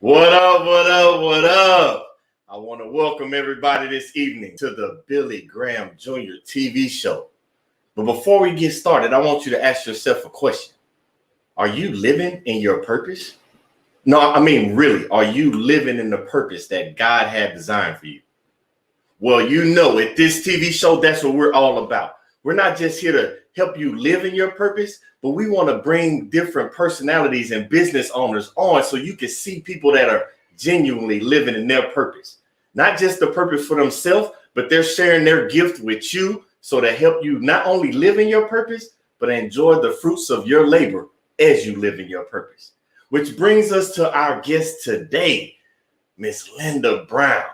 What up, what up, what up? I want to welcome everybody this evening to the Billy Graham Jr. TV show. But before we get started, I want you to ask yourself a question. Are you living in your purpose? No, I mean, really, are you living in the purpose that God had designed for you? Well, you know, at this TV show, that's what we're all about. We're not just here to help you live in your purpose, but we want to bring different personalities and business owners on so you can see people that are genuinely living in their purpose. Not just the purpose for themselves, but they're sharing their gift with you so to help you not only live in your purpose, but enjoy the fruits of your labor as you live in your purpose. Which brings us to our guest today, Miss Linda Brown.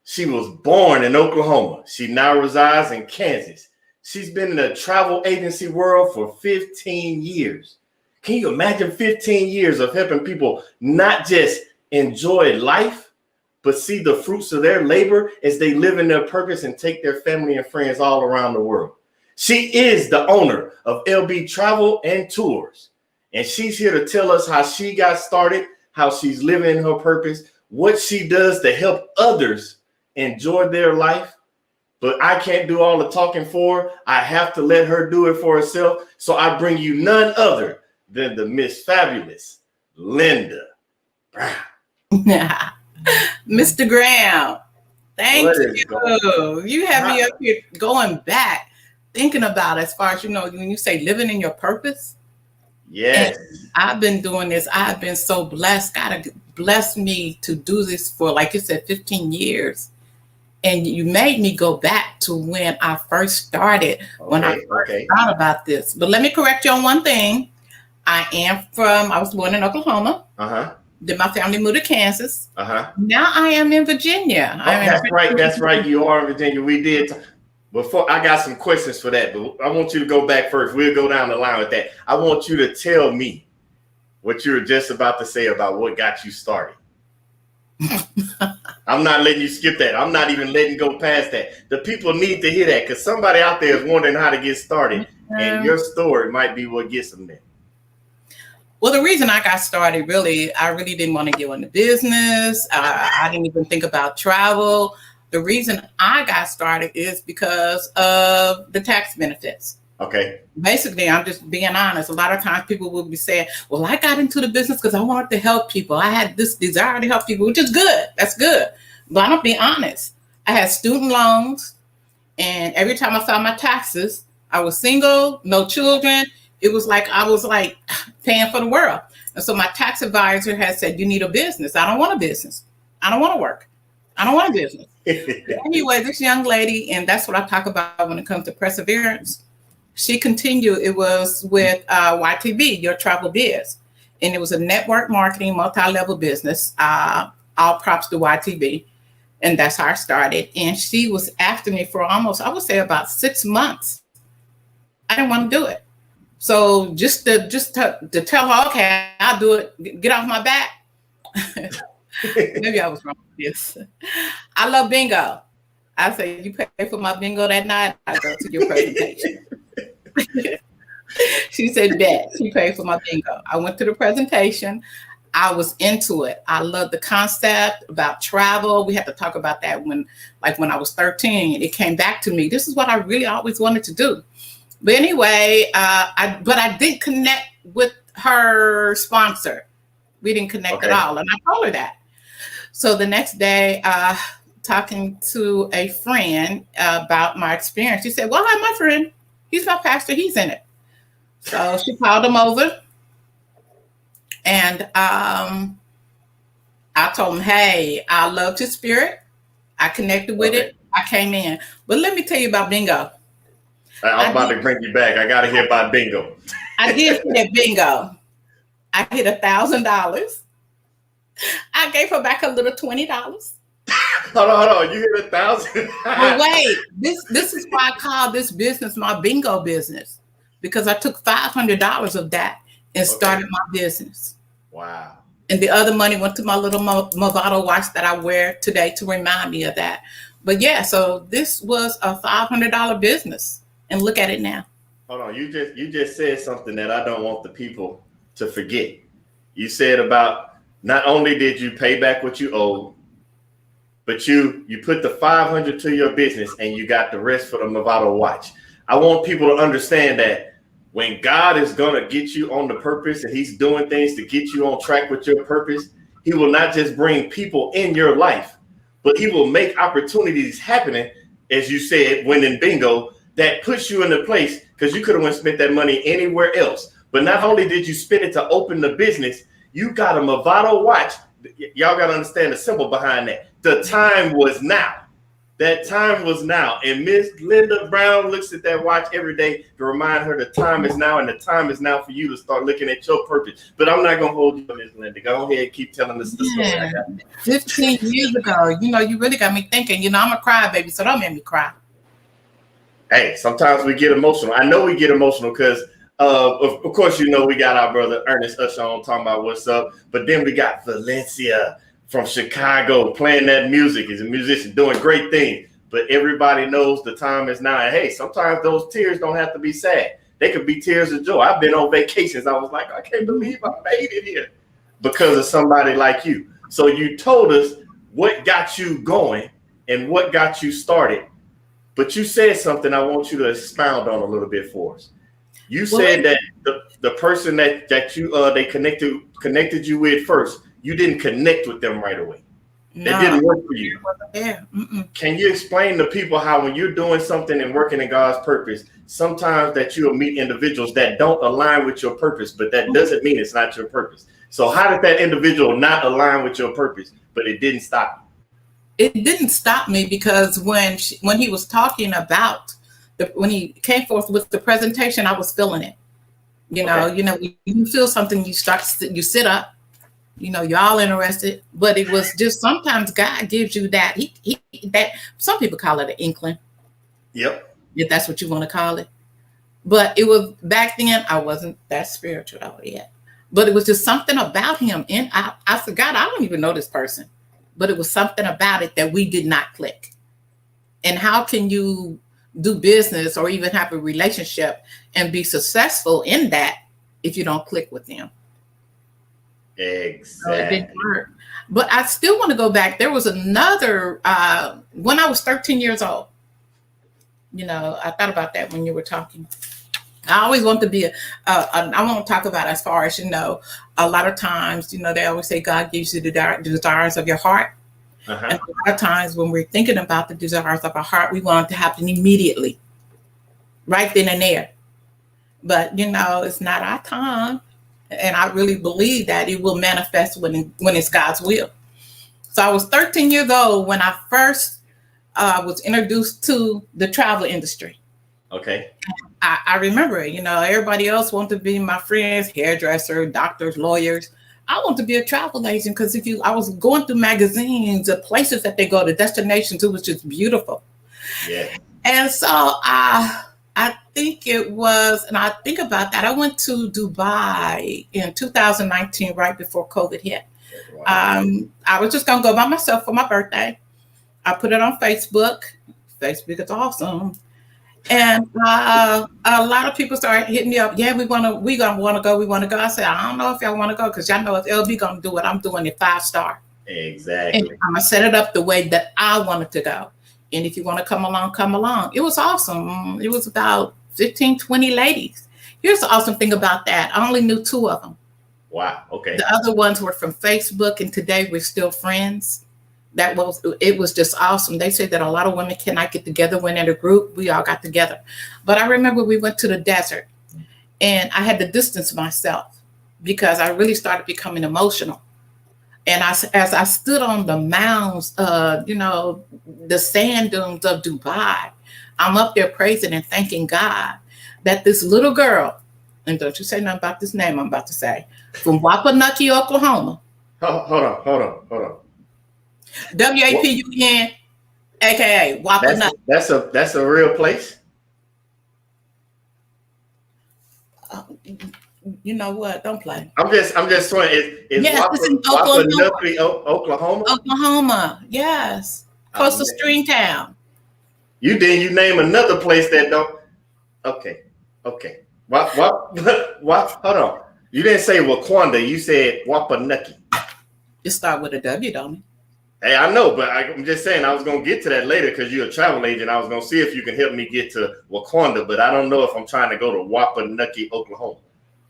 She was born in Oklahoma. She now resides in Kansas. She's been in the travel agency world for 15 years. Can you imagine 15 years of helping people not just enjoy life, but see the fruits of their labor as they live in their purpose and take their family and friends all around the world? She is the owner of LB Travel and Tours, and she's here to tell us how she got started, how she's living in her purpose, what she does to help others enjoy their life. But I can't do all the talking for her. I have to let her do it for herself. So I bring you none other than the Miss Fabulous Linda Brown. Mr. Graham, thank you. You have me up here going back, thinking about as far as, you know, when you say living in your purpose. Yes. And I've been doing this. I've been so blessed. God blessed me to do this for, like you said, 15 years. And you made me go back to when I first started, when I first thought about this. But let me correct you on one thing. I was born in Oklahoma. Then my family moved to Kansas. Now I am in Virginia. That's right. You are in Virginia. We did. Before I got some questions for that, but I want you to go back first. We'll go down the line with that. I want you to tell me what you were just about to say about what got you started. I'm not letting you skip that. I'm not even letting go past that. The people need to hear that because somebody out there is wondering how to get started, and your story might be what gets them there. Well, the reason I got started, I really didn't want to get into business. I didn't even think about travel. The reason I got started is because of the tax benefits. Okay. Basically, I'm just being honest. A lot of times people will be saying, well, I got into the business because I wanted to help people. I had this desire to help people, which is good. That's good. But I'm be honest. I had student loans, and every time I filed my taxes, I was single, no children. It was like I was like paying for the world. And so my tax advisor had said, you need a business. I don't want a business. I don't want to work. I don't want a business. Anyway, this young lady, and that's what I talk about when it comes to perseverance. She continued. It was with YTV, Your Travel Biz. And it was a network marketing, multi-level business. All props to YTV. And that's how I started. And she was after me for almost, I would say about 6 months. I didn't want to do it. So just to tell her, okay, I'll do it. Get off my back. Maybe I was wrong with this. I love bingo. I say, you pay for my bingo that night, I go to your presentation. She said, bet. She paid for my bingo. I went to the presentation. I was into it. I loved the concept about travel. We had to talk about that when I was 13. It came back to me. This is what I really always wanted to do. But anyway, I didn't connect with her sponsor. We didn't connect at all. And I told her that. So the next day, talking to a friend about my experience, she said, well, hi, my friend. He's my pastor. He's in it. So she called him over. And I told him, hey, I loved his spirit. I connected with it. I came in. But let me tell you about bingo. I'm about to bring you back. I got to hear about bingo. I did hit bingo. I hit $1,000. I gave her back a little $20. Hold on. You hit 1,000? Well, wait. This is why I call this business my bingo business, because I took $500 of that and started my business. Wow. And the other money went to my little Movado watch that I wear today to remind me of that. But yeah, so this was a $500 business, and look at it now. Hold on. You just said something that I don't want the people to forget. You said about Not only did you pay back what you owed, but you put the $500 to your business and you got the rest for the Movado watch. I want people to understand that when God is going to get you on the purpose and he's doing things to get you on track with your purpose, he will not just bring people in your life, but he will make opportunities happening, as you said, winning bingo, that puts you in a place, because you could have went and spent that money anywhere else. But not only did you spend it to open the business, you got a Movado watch. Y'all got to understand the symbol behind that. The time was now. That time was now. And Miss Linda Brown looks at that watch every day to remind her the time is now, and the time is now for you to start looking at your purpose. But I'm not going to hold you, Miss Linda. Go ahead and keep telling us the story. 15 years ago, you really got me thinking, I'm a crybaby, so don't make me cry. Hey, sometimes we get emotional. I know we get emotional because, of course, we got our brother Ernest Usher on talking about what's up. But then we got Valencia from Chicago playing that music. He's a musician doing great things. But everybody knows the time is now. And hey, sometimes those tears don't have to be sad. They could be tears of joy. I've been on vacations. I was like, I can't believe I made it here because of somebody like you. So you told us what got you going and what got you started. But you said something I want you to expound on a little bit for us. You said that the person that you they connected you with first, you didn't connect with them right away. No, it didn't work for you. Yeah. Can you explain to people how when you're doing something and working in God's purpose, sometimes that you'll meet individuals that don't align with your purpose, but that doesn't mean it's not your purpose. So how did that individual not align with your purpose, but it didn't stop you? It didn't stop me because when he was talking about when he came forth with the presentation, I was feeling it. You feel something, you sit up, you're all interested, but it was just sometimes God gives you that. That some people call it an inkling. Yep. If that's what you want to call it. But it was back then, I wasn't that spiritual yet. But it was just something about him. And I forgot, I don't even know this person. But it was something about it that we did not click. And how can you do business or even have a relationship and be successful in that if you don't click with them? Exactly. So it didn't work. But I still want to go back. There was another, when I was 13 years old, I thought about that when you were talking. I always want to be I want to talk about as far as, a lot of times, they always say God gives you the desires of your heart. Uh-huh. And a lot of times when we're thinking about the desires of our heart, we want it to happen immediately, right then and there. But, it's not our time. And I really believe that it will manifest when it's God's will. So I was 13 years old when I first was introduced to the travel industry. Okay. I remember it, everybody else wanted to be my friends, hairdresser, doctors, lawyers. I want to be a travel agent because I was going through magazines, the places that they go, the destinations, it was just beautiful. Yeah. And so I think it was, and I think about that, I went to Dubai in 2019, right before COVID hit. Wow. I was just going to go by myself for my birthday. I put it on Facebook. Facebook is awesome. And a lot of people started hitting me up. Yeah, we gonna want to go. I said, I don't know if y'all want to go because y'all know if LB gonna do what I'm doing at 5-star. Exactly. And I'm gonna set it up the way that I wanted to go. And if you want to come along, come along. It was awesome. It was about 15, 20 ladies. Here's the awesome thing about that. I only knew 2 of them. Wow. Okay. The other ones were from Facebook, and today we're still friends. It was just awesome. They said that a lot of women cannot get together when in a group. We all got together. But I remember we went to the desert and I had to distance myself because I really started becoming emotional. And as I stood on the mounds, the sand dunes of Dubai, I'm up there praising and thanking God that this little girl, and don't you say nothing about this name I'm about to say, from Wapanaki, Oklahoma. Hold on. WAPUN, aka Wapanaki. That's a real place. You know what? Don't play. I'm just saying. It's in Wapanaki, Oklahoma. Oklahoma, yes, close to Stringtown. You name another place that don't. Okay. What? Hold on. You didn't say Wakanda. You said Wapanaki. It start with a W, don't it? Hey, I know, but I'm just saying I was going to get to that later because you're a travel agent. I was going to see if you can help me get to Wakanda, but I don't know if I'm trying to go to Wapanaki, Oklahoma.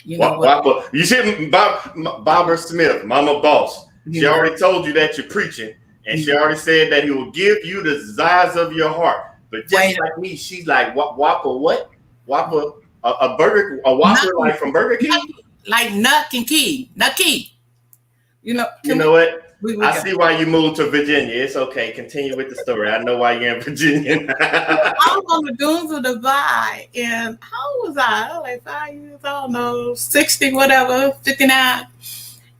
You know what? You see, Barbara Smith, Mama Boss. She already told you that you're preaching, and she already said that he will give you the desires of your heart. But just like me, she's like, Whopper what? Whopper, a burger, a Whopper like from Burger King? Like Nut and Key. You know what? I see why you moved to Virginia. It's okay. Continue with the story. I know why you're in Virginia. I was on the dunes of Dubai, and how old was I? Like 5 years old, no, 60, whatever, 59.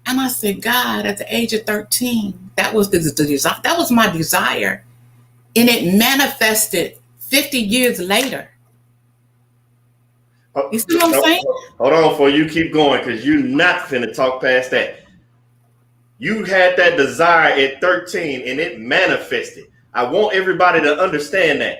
And I said, God, at the age of 13, that was the desire. That was my desire, and it manifested 50 years later. You see what I'm saying? Hold on, before you keep going, because you're not finna talk past that. You had that desire at 13 and it manifested. I want everybody to understand that.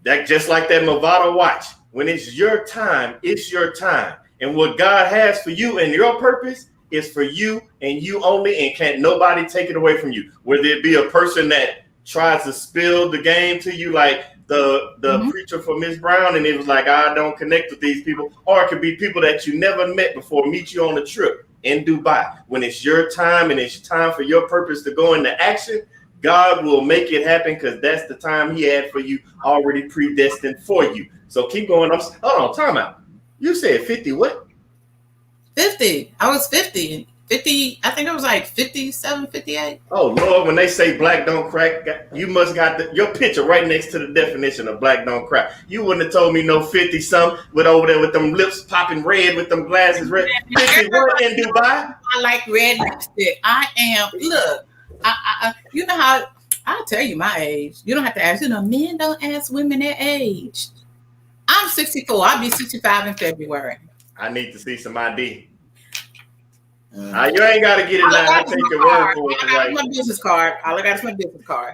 That just like that Movado watch, when it's your time, it's your time. And what God has for you and your purpose is for you and you only, and can't nobody take it away from you. Whether it be a person that tries to spill the game to you, like the preacher for Miss Brown, and it was like, I don't connect with these people. Or it could be people that you never met before, meet you on a trip in Dubai. When it's your time and it's time for your purpose to go into action, God will make it happen because that's the time he had for you, already predestined for you. So keep going. Hold on, time out. You said 50 what? 50. I was 50. 50, I think it was like 57, 58. Oh, Lord, when they say black don't crack, you must got your picture right next to the definition of black don't crack. You wouldn't have told me no 50-something with over there with them lips popping red with them glasses red. 50 what in Dubai? I like red lipstick. I am, look, I you know how, I'll tell you my age. You don't have to ask, men don't ask women their age. I'm 64. I'll be 65 in February. I need to see some ID. You ain't got to get it now. I take your word for it. I got my business card. All I got is my business card.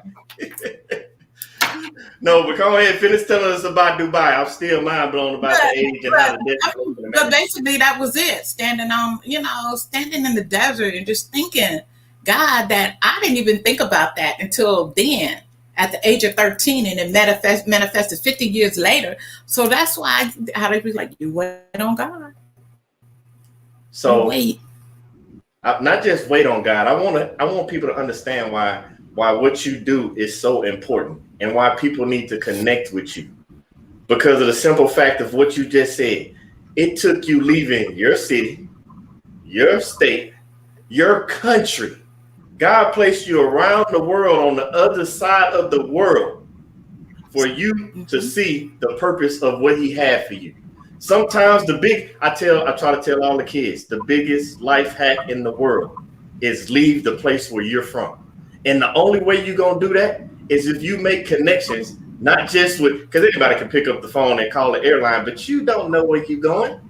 No, but go ahead, finish telling us about Dubai. I'm still mind blown about the age and how the But basically, that was it. Standing in the desert and just thinking, God, that I didn't even think about that until then, at the age of 13, and it manifested 50 years later. So that's why how they be like, you wait on God. So wait. Not just wait on God. I want people to understand why what you do is so important and why people need to connect with you. Because of the simple fact of what you just said. It took you leaving your city, your state, your country. God placed you around the world on the other side of the world for you to see the purpose of what he had for you. Sometimes I try to tell all the kids, the biggest life hack in the world is leave the place where you're from. And the only way you're going to do that is if you make connections, not just because anybody can pick up the phone and call the airline, but you don't know where you're going.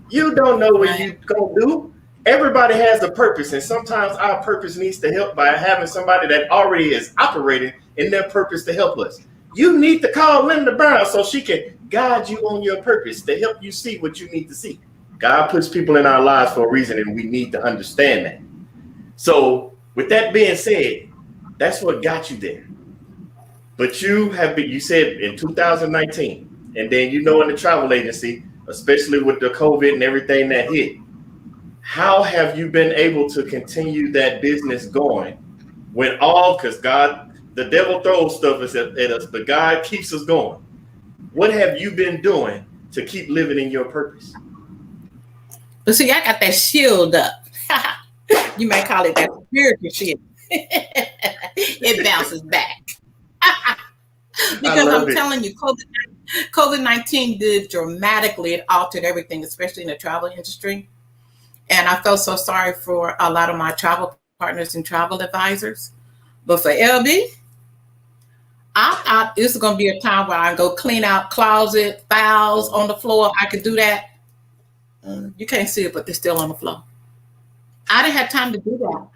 You don't know what you're going to do. Everybody has a purpose, and sometimes our purpose needs to help by having somebody that already is operating in their purpose to help us. You need to call Linda Brown so she can guide you on your purpose to help you see what you need to see. God puts people in our lives for a reason, and we need to understand that. So with that being said, that's what got you there. But you said in 2019, and then in the travel agency, especially with the COVID and everything that hit, how have you been able to continue that business going because God, the devil throws stuff at us, but God keeps us going. What have you been doing to keep living in your purpose? But see, I got that shield up. You might call it that spiritual shield. It bounces back. Because I'm telling you, COVID-19 did dramatically, it altered everything, especially in the travel industry. And I felt so sorry for a lot of my travel partners and travel advisors. But for LB, I thought this was going to be a time where I go clean out closet, files on the floor. I could do that. You can't see it, but they're still on the floor. I didn't have time to do that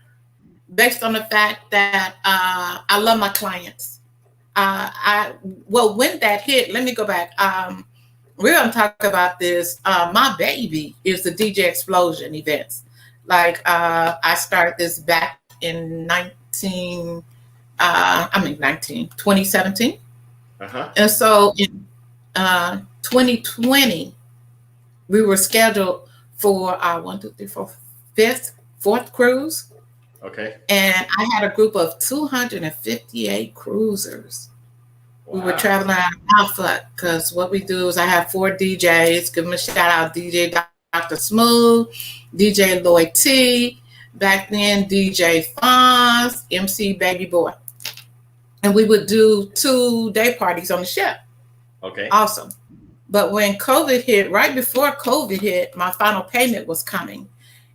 based on the fact that I love my clients. When that hit, let me go back. We're going to talk about this. My baby is the DJ Explosion events. I started this back in 2017. And so in 2020, we were scheduled for our 4th cruise. Okay. And I had a group of 258 cruisers. Wow. We were traveling out of Alpha because what we do is I have 4 DJs. Give them a shout out, DJ Dr. Smooth, DJ Lloyd T, back then DJ Fonz, MC Baby Boy. And we would do 2 day parties on the ship. Okay. Awesome. But when COVID hit, right before COVID hit, my final payment was coming.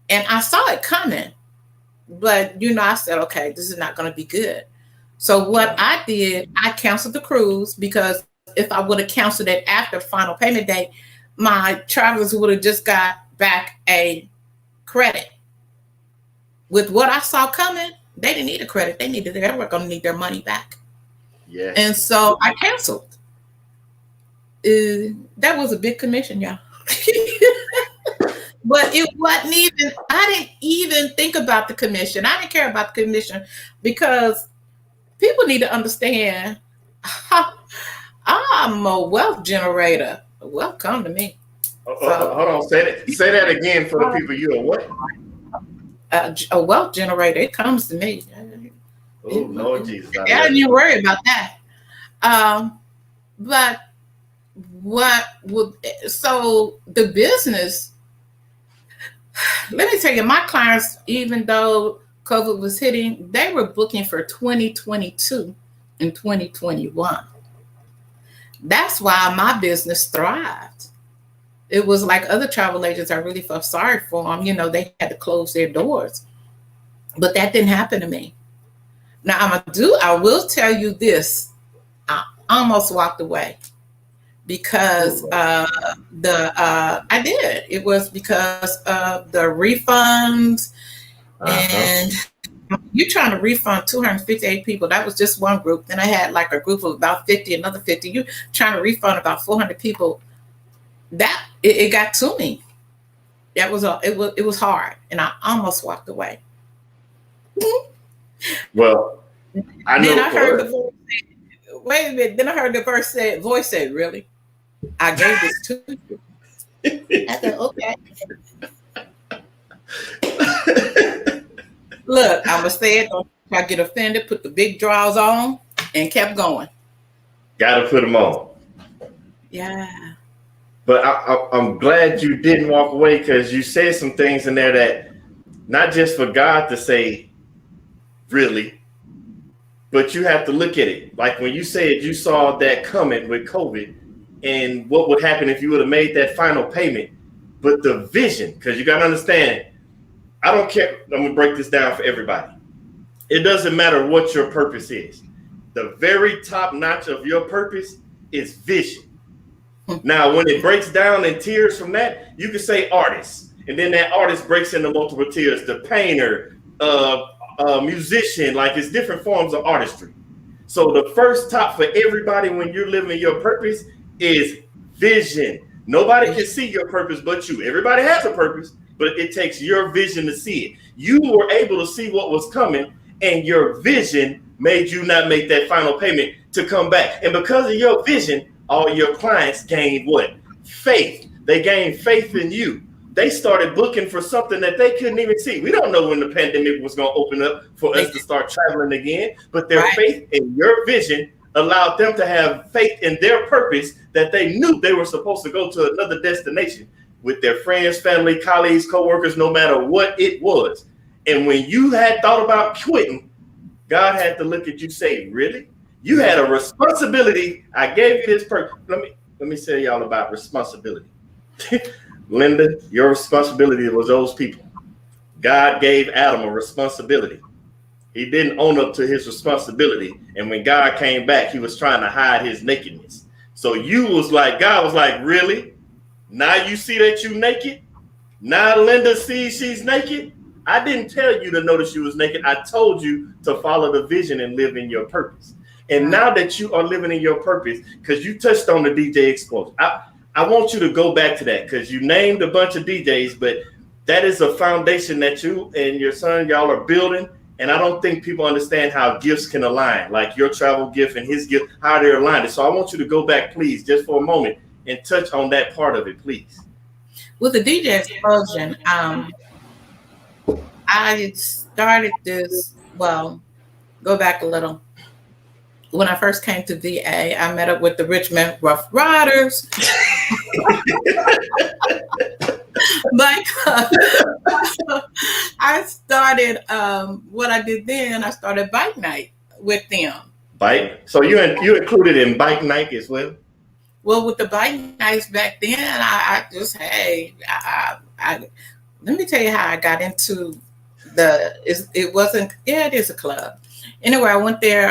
And I saw it coming. But, I said, okay, this is not going to be good. So what I did, I canceled the cruise because if I would have canceled it after final payment date, my travelers would have just got back a credit. With what I saw coming, they didn't need a credit. They were going to need their money back. Yeah. And so I canceled. That was a big commission, y'all. But it wasn't even, I didn't even think about the commission. I didn't care about the commission because people need to understand I'm a wealth generator. Wealth come to me. Hold on. Say that again for the people. You are what? A wealth generator. It comes to me. Oh, Lord Jesus. I didn't even worry about that. But so the business, let me tell you, my clients, even though COVID was hitting, they were booking for 2022 and 2021. That's why my business thrived. It was like other travel agents, I really felt sorry for them. They had to close their doors. But that didn't happen to me. Now, I will tell you this. I almost walked away because I did. It was because of the refunds. And you're trying to refund 258 people. That was just one group. Then I had like a group of about 50, another 50. You're trying to refund about 400 people. That it got to me. It was hard, and I almost walked away. Well, I know. Then I heard the voice say, wait a minute. Then I heard the voice say, "Really? I gave this to you." I said, "Okay." Look, I'm gonna say it. Don't try to get offended. Put the big draws on, and kept going. Got to put them on. Yeah. But I'm glad you didn't walk away because you said some things in there that not just for God to say, really, but you have to look at it. Like when you said you saw that coming with COVID and what would happen if you would have made that final payment. But the vision, because you got to understand, I don't care. I'm going to break this down for everybody. It doesn't matter what your purpose is. The very top notch of your purpose is vision. Now, when it breaks down in tiers from that, you can say artist. And then that artist breaks into multiple tiers. The painter, musician, like it's different forms of artistry. So the first top for everybody when you're living your purpose is vision. Nobody can see your purpose but you. Everybody has a purpose, but it takes your vision to see it. You were able to see what was coming, and your vision made you not make that final payment to come back. And because of your vision, all your clients gained what? Faith. They gained faith in you. They started booking for something that they couldn't even see. We don't know when the pandemic was going to open up for us to start traveling again, but their faith in your vision allowed them to have faith in their purpose that they knew they were supposed to go to another destination with their friends, family, colleagues, coworkers, no matter what it was. And when you had thought about quitting, God had to look at you, say, really? You had a responsibility. I gave you this purpose. Let me tell y'all about responsibility. Linda, your responsibility was those people. God gave Adam a responsibility. He didn't own up to his responsibility. And when God came back, he was trying to hide his nakedness. So God was like, really? Now you see that you naked? Now Linda sees she's naked? I didn't tell you to notice you was naked. I told you to follow the vision and live in your purpose. And now that you are living in your purpose, because you touched on the DJ explosion, I want you to go back to that because you named a bunch of DJs, but that is a foundation that you and your son, y'all are building. And I don't think people understand how gifts can align, like your travel gift and his gift, how they're aligned. So I want you to go back, please, just for a moment and touch on that part of it, please. With the DJ Explosion, I started this, well, go back a little. When I first came to VA, I met up with the Richmond Rough Riders. But I started, what I did then, I started bike night with them. Bike? So you included in bike night as well? Well, with the bike nights back then, I just, hey, let me tell you how I got into it is a club. Anyway, I went there,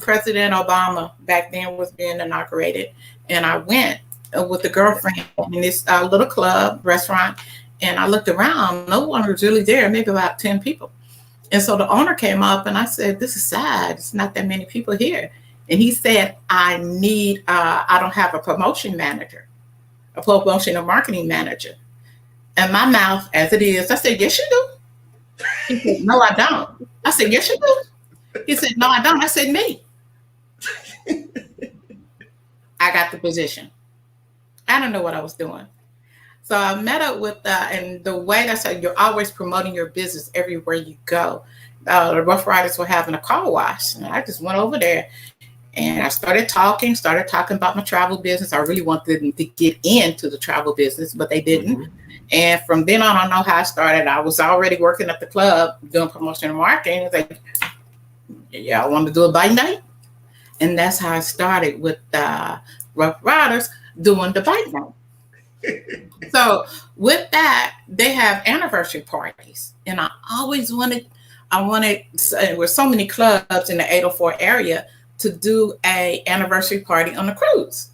President Obama back then was being inaugurated, and I went with a girlfriend in this little club restaurant, and I looked around, no one was really there, maybe about 10 people. And so the owner came up and I said, this is sad, it's not that many people here. And he said, I don't have a promotion manager, a promotion and marketing manager. And my mouth, as it is, I said, yes, you do. He said, no, I don't. I said, yes, you do. He said, no, I don't. I said, me. I got the position. I don't know what I was doing. So I met up with, and the way I said, you're always promoting your business everywhere you go. The Rough Riders were having a car wash, and I just went over there. And I started talking about my travel business. I really wanted them to get into the travel business, but they didn't. Mm-hmm. And from then on, I don't know how I started. I was already working at the club doing promotion and marketing. It's like, yeah, I want to do a bike night. And that's how I started with Rough Riders doing the bike night. So with that, they have anniversary parties. And I always wanted, with so many clubs in the 804 area, to do a anniversary party on a cruise.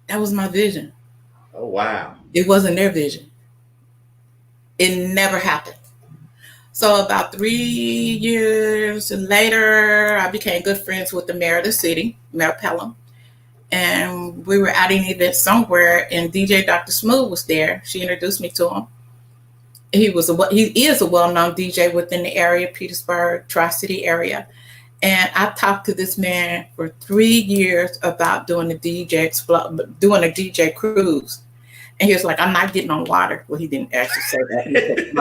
That was my vision. Oh, wow. It wasn't their vision. It never happened. So about 3 years later, I became good friends with the mayor of the city, Mayor Pelham. And we were at an event somewhere, and DJ Dr. Smooth was there. She introduced me to him. He is a well-known DJ within the area, Petersburg, Tri-City area. And I talked to this man for 3 years about doing a DJ cruise. And he was like, I'm not getting on water. Well, he didn't actually say that. He said,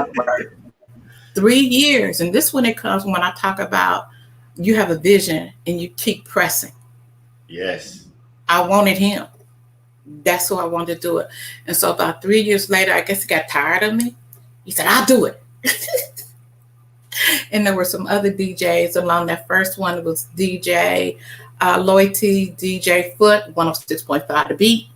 3 years. And this when it comes when I talk about you have a vision and you keep pressing. Yes. I wanted him. That's who I wanted to do it. And so about 3 years later, I guess he got tired of me. He said, I'll do it. And there were some other DJs along that first one. It was DJ Loyalty, DJ Foot, 106.5 The Beat,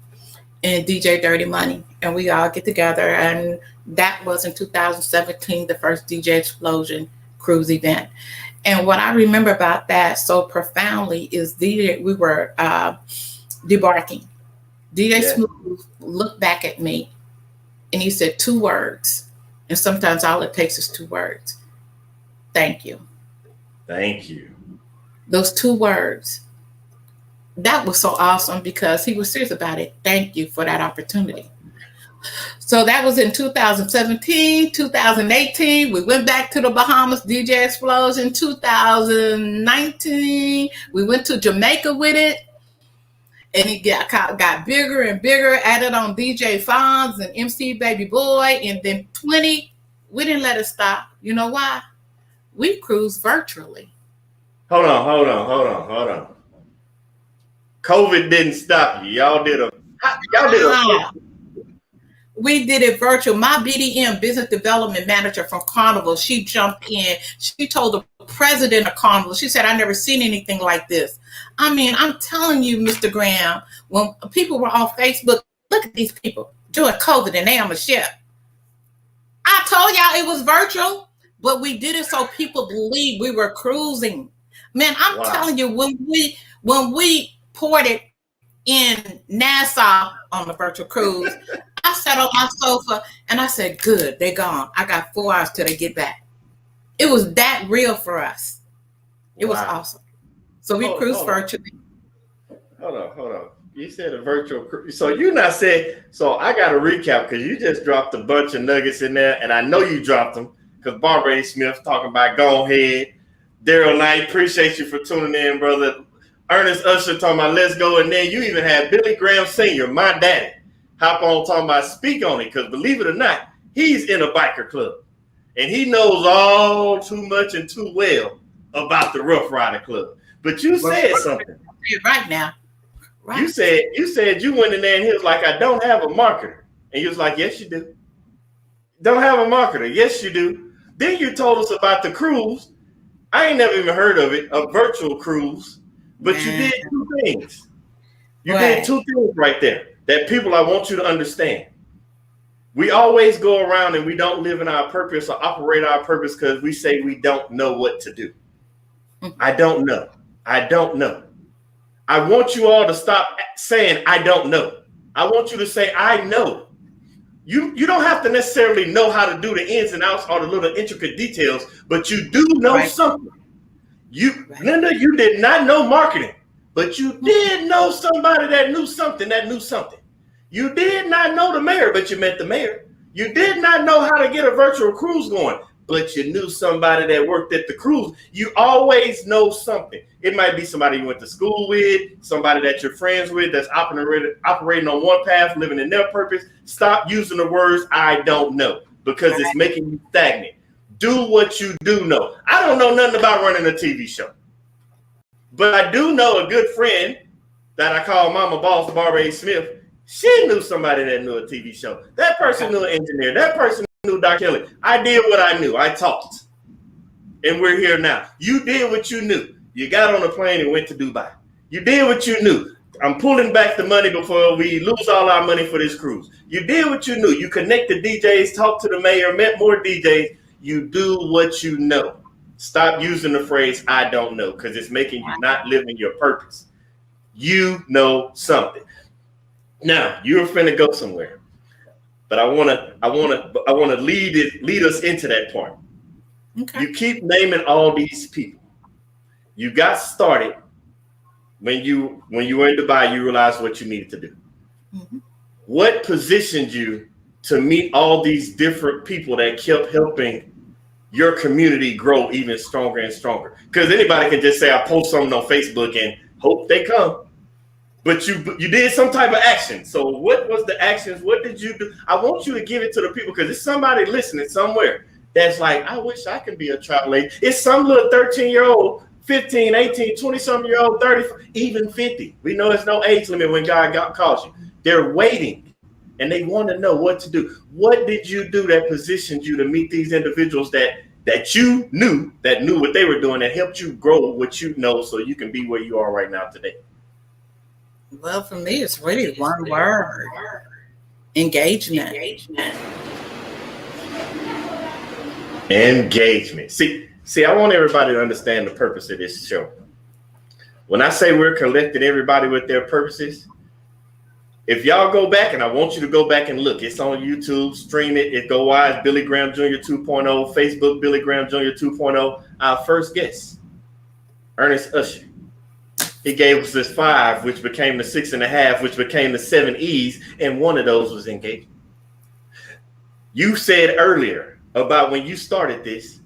and DJ Dirty Money. And we all get together. And that was in 2017, the first DJ Explosion cruise event. And what I remember about that so profoundly is we were debarking. DJ Smooth looked back at me and he said 2 words. And sometimes all it takes is 2 words. Thank you. Thank you. Those 2 words. That was so awesome because he was serious about it. Thank you for that opportunity. So that was in 2017, 2018. We went back to the Bahamas, DJ Explosion. 2019, we went to Jamaica with it. And it got bigger and bigger, added on DJ Fonz and MC Baby Boy. And then 20, we didn't let it stop. You know why? We cruised virtually. Hold on. COVID didn't stop you. Y'all did a We did it virtual. My BDM, business development manager from Carnival, she jumped in. She told the president of Carnival, she said, I've never seen anything like this. I mean, I'm telling you, Mr. Graham, when people were on Facebook, look at these people during COVID and they on the ship. I told y'all it was virtual, but we did it so people believe we were cruising. Man, I'm telling you, when we ported in Nassau on the virtual cruise, I sat on my sofa and I said, good, they're gone. I got 4 hours till they get back. It was that real for us. It was awesome. So we cruised virtually. Hold on. You said a virtual cruise. So you not saying, so I got to recap because you just dropped a bunch of nuggets in there and I know you dropped them because Barbara A. Smith talking about go ahead. Daryl Knight, appreciate you for tuning in, brother. Ernest Usher talking about let's go. And then you even had Billy Graham Sr., my daddy, hop on talking about speak on it. Because believe it or not, he's in a biker club. And he knows all too much and too well about the Rough Rider Club. But you said something. Right now. Right. You said you went in there and he was like, I don't have a marketer. And you was like, yes, you do. Don't have a marketer. Yes, you do. Then you told us about the cruise. I ain't never even heard of it, a virtual cruise. But you did two things. You did two things right there that people, I want you to understand. We always go around and we don't live in our purpose or operate our purpose because we say we don't know what to do. I don't know. I don't know. I want you all to stop saying, I don't know. I want you to say, I know. You don't have to necessarily know how to do the ins and outs or the little intricate details, but you do know something. Linda, you did not know marketing, but you did know somebody that knew something You did not know the mayor, but you met the mayor. You did not know how to get a virtual cruise going, but you knew somebody that worked at the cruise. You always know something. It might be somebody you went to school with, somebody that you're friends with that's operating on one path, living in their purpose. Stop using the words, I don't know, because it's making you stagnant. Do what you do know. I don't know nothing about running a TV show, but I do know a good friend that I call Mama Boss, Barbara A. Smith. She knew somebody that knew a TV show. That person knew an engineer. That person knew Dr. Kelly. I did what I knew. I talked. And we're here now. You did what you knew. You got on a plane and went to Dubai. You did what you knew. I'm pulling back the money before we lose all our money for this cruise. You did what you knew. You connected DJs, talked to the mayor, met more DJs. You do what you know. Stop using the phrase, I don't know, because it's making you not living your purpose. You know something. Now, you're finna go somewhere. But I wanna lead us into that part. Okay. You keep naming all these people. You got started when you were in Dubai, you realized what you needed to do. Mm-hmm. What positioned you to meet all these different people that kept helping your community grow even stronger and stronger? Because anybody can just say, I post something on Facebook and hope they come. But you did some type of action. So what was the actions? What did you do? I want you to give it to the people because there's somebody listening somewhere that's like, I wish I could be a travel agent. It's some little 13-year-old, 15, 18, 20-something-year-old, 30, even 50. We know there's no age limit when God calls you. They're waiting, and they want to know what to do. What did you do that positioned you to meet these individuals that you knew what they were doing, that helped you grow what you know so you can be where you are right now today? Well, for me, it's really one word. Engagement. Engagement. See, I want everybody to understand the purpose of this show. When I say we're collecting everybody with their purposes, if y'all go back, and I want you to go back and look, it's on YouTube, stream it. It go wide, Billy Graham Jr. 2.0, Facebook, Billy Graham Jr. 2.0. Our first guest, Ernest Usher. He gave us this 5, which became the 6.5, which became the 7 E's, and one of those was engagement. You said earlier about when you started this,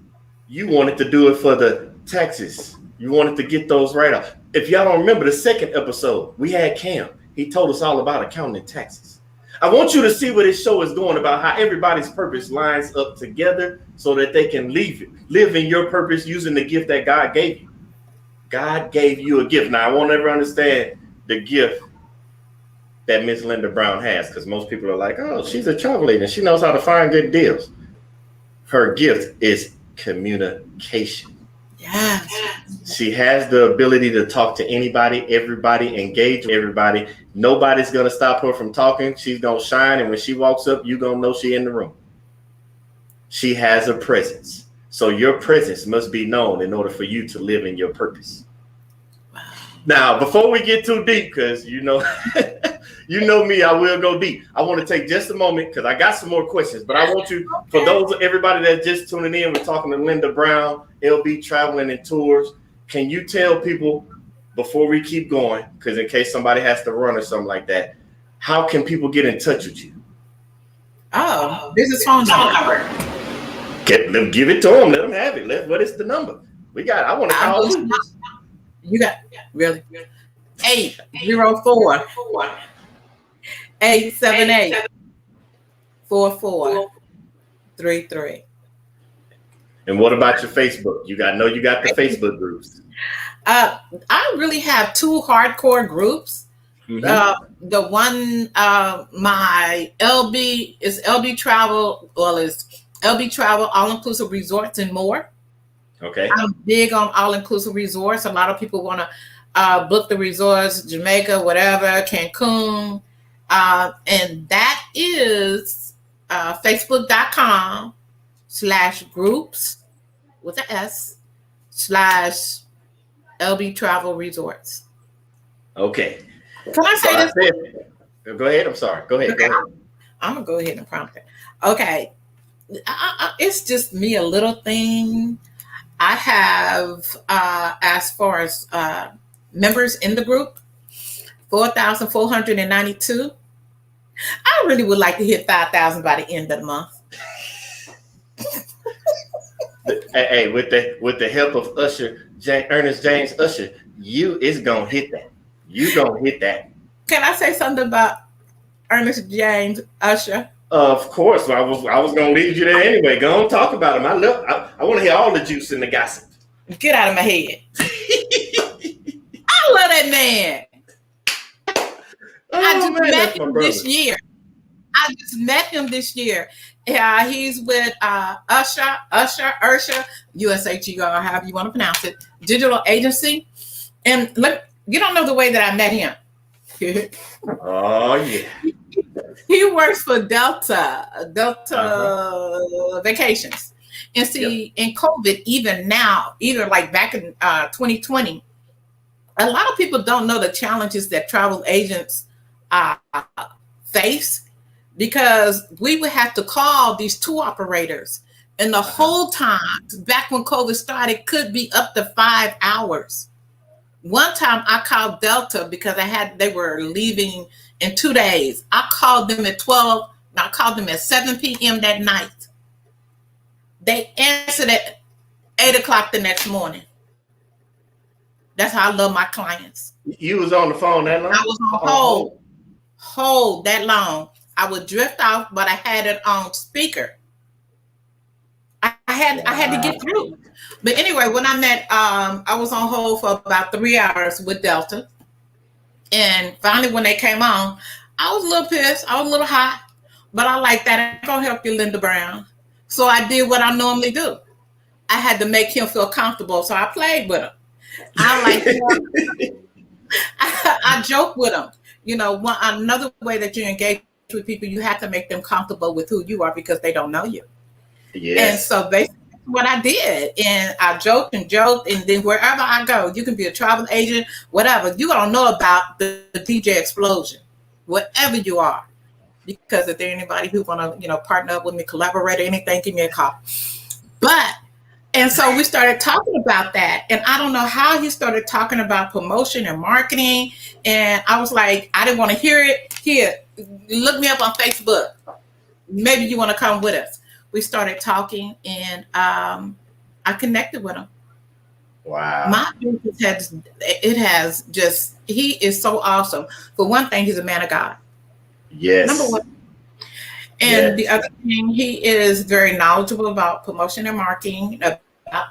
you wanted to do it for the taxes. You wanted to get those right off. If y'all don't remember the second episode, we had Cam. He told us all about accounting and taxes. I want you to see what this show is doing about how everybody's purpose lines up together so that they can live in your purpose using the gift that God gave you. God gave you a gift. Now, I won't ever understand the gift that Miss Linda Brown has, because most people are like, oh, she's a travel agent. She knows how to find good deals. Her gift is communication. Yeah. She has the ability to talk to anybody, everybody, engage with everybody. Nobody's going to stop her from talking. She's going to shine. And when she walks up, you're going to know she's in the room. She has a presence. So your presence must be known in order for you to live in your purpose. Wow. Now, before we get too deep, because you know me, I will go deep. I want to take just a moment because I got some more questions. But I want you, for those everybody that's just tuning in, we're talking to Linda Brown, LB Traveling and Tours. Can you tell people before we keep going, because in case somebody has to run or something like that, how can people get in touch with you? Oh, business phone number. Give it to them. Let them have it. What is the number? I want to call you. You got really 804 878 4433. And what about your Facebook? You got the Facebook groups. I really have two hardcore groups. Mm-hmm. The one, my LB is LB Travel, is LB Travel, all-inclusive resorts and more. Okay. I'm big on all-inclusive resorts. A lot of people want to book the resorts, Jamaica, whatever, Cancun. And that is facebook.com/groups with an S /LB Travel Resorts. Okay. Can I say this? Go ahead. I'm sorry. Go ahead. Okay. I'm going to go ahead and prompt it. Okay. It's just me, a little thing. I have, as far as members in the group, 4,492. I really would like to hit 5,000 by the end of the month. Hey, with the help of Ernest James Usher, it's gonna hit that. You gonna hit that. Can I say something about Ernest James Usher? Of course, I was gonna lead you there anyway. Go on, talk about him. I want to hear all the juice in the gossip. Get out of my head. I love that man. I just met him this year. He's with Usher, USHE, however you want to pronounce it, digital agency. And look, you don't know the way that I met him. Oh, yeah. He works for Delta Vacations. And see, in COVID, even now, either like back in 2020, a lot of people don't know the challenges that travel agents face, because we would have to call these tour operators. And the whole time, back when COVID started, could be up to 5 hours. One time I called Delta because they were leaving in 2 days. I called them at 12, and I called them at 7 p.m. that night. They answered at 8 o'clock the next morning. That's how I love my clients. You was on the phone that long? I was on hold that long. I would drift off, but I had it on speaker. I had to get through. But anyway, when I met, I was on hold for about 3 hours with Delta. And finally, when they came on, I was a little pissed. I was a little hot. But I like that. I'm going to help you, Linda Brown. So I did what I normally do. I had to make him feel comfortable. So I played with him. I joke with him. You know, another way that you engage with people, you have to make them comfortable with who you are, because they don't know you. Yes. And so basically that's what I did. And I joked. And then wherever I go, you can be a travel agent, whatever, you don't know about the DJ Explosion, whatever you are. Because if there's anybody who want to, partner up with me, collaborate or anything, give me a call. And so we started talking about that. And I don't know how he started talking about promotion and marketing. And I was like, I didn't want to hear it. Here, look me up on Facebook. Maybe you want to come with us. We started talking, and I connected with him. Wow. My business he is so awesome. For one thing, he's a man of God. Yes. Number one. And the other thing, he is very knowledgeable about promotion and marketing, about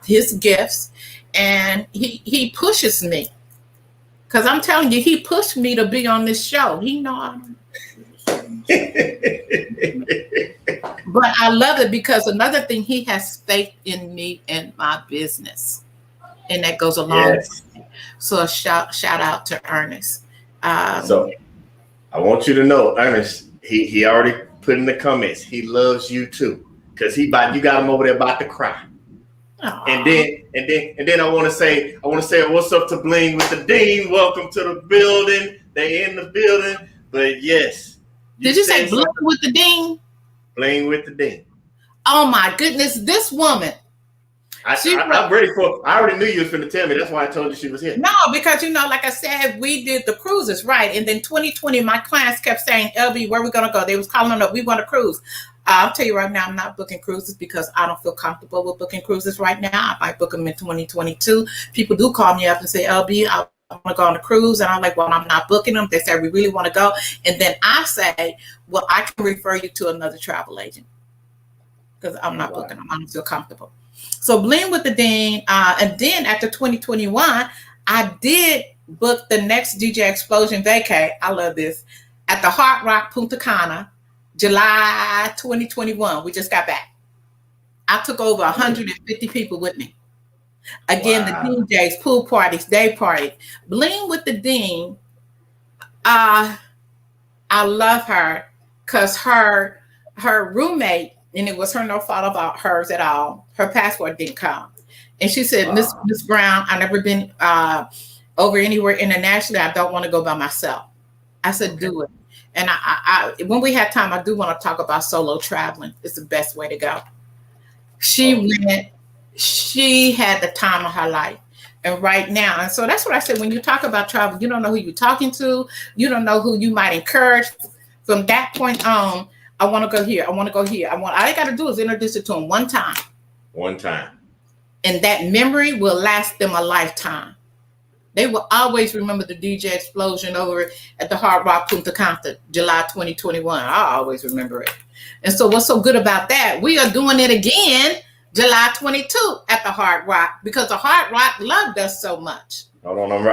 his gifts, and he pushes me. Because I'm telling you, he pushed me to be on this show. He knows. But I love it, because another thing, he has faith in me and my business. And that goes along. Yes. So a shout out to Ernest. So I want you to know, Ernest, he already put in the comments, he loves you too, because you got him over there about to cry. Aww. And then I want to say what's up to Bling with the Dean. Welcome to the building. They in the building. But yes. Did you say Bling with the Dean? Bling with the Dean. Oh my goodness, this woman. I'm ready for. I already knew you was going to tell me. That's why I told you she was here. No, because like I said, we did the cruises, right? And then 2020, my clients kept saying, "LB, where we gonna go?" They was calling up, "We want to cruise." I'll tell you right now, I'm not booking cruises because I don't feel comfortable with booking cruises right now. I might book them in 2022. People do call me up and say, LB, I want to go on a cruise. And I'm like, well, I'm not booking them. They say, we really want to go. And then I say, well, I can refer you to another travel agent because I'm not booking them. I don't feel comfortable. So Bling with the Dean. And then after 2021, I did book the next DJ Explosion vacay. I love this. At the Hard Rock Punta Cana, July 2021. We just got back. I took over 150 people with me. Again, the DJs, pool parties, day parties. Bling with the Dean. I love her because her roommate, and it was her no fault about hers at all. Her passport didn't come. And she said, Miss Brown, I've never been over anywhere internationally. I don't want to go by myself. I said, do it. And I when we have time, I do want to talk about solo traveling. It's the best way to go. She went, she had the time of her life. And right now, and so that's what I said, when you talk about travel, you don't know who you're talking to. You don't know who you might encourage. From that point on, I want to go here. I want to go here. All I got to do is introduce it to them one time. One time. And that memory will last them a lifetime. They will always remember the DJ Explosion over at the Hard Rock Punta Cana, July 2021. I always remember it. And so what's so good about that? We are doing it again, July 22 at the Hard Rock, because the Hard Rock loved us so much. Hold on,